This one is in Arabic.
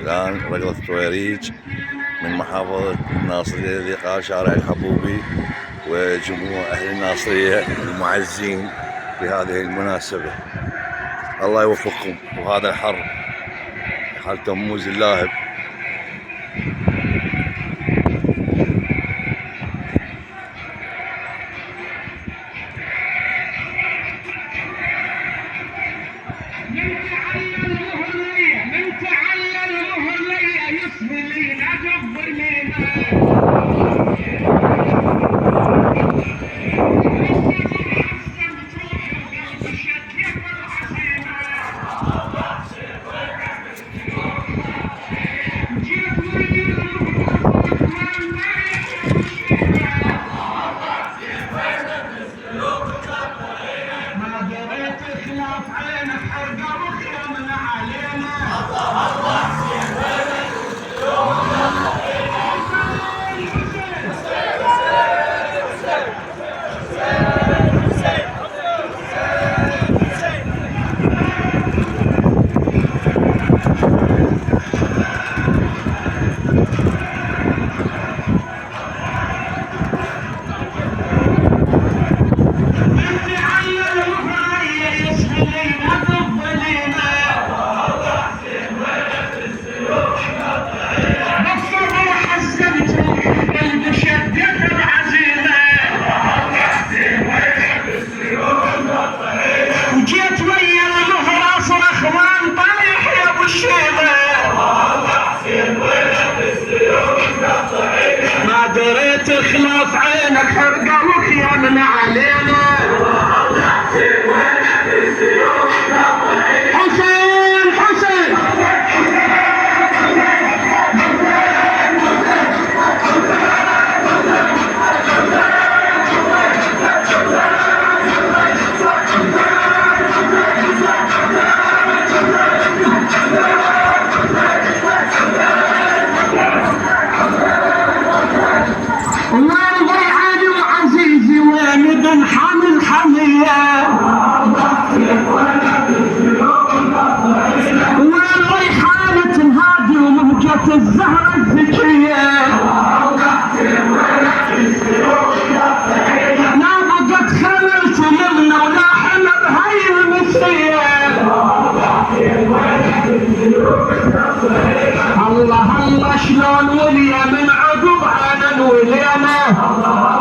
الآن ركضة التويريج من محافظة الناصرية لقاء شارع الحبوبي وجموع أهل الناصرية المعزين بهذه المناسبة. الله يوفقكم وهذا الحر حال تموز اللاهب. خلاف عينك حرقة وخيا من علينا. حسين حسين حامل حمية والريحانة تنهادي ومهجة الزهرة الذكية لا بقت خلل تلمنا ولا حنا بهاي المسية. الله الله شلون وليا من عقب عنا ولينا.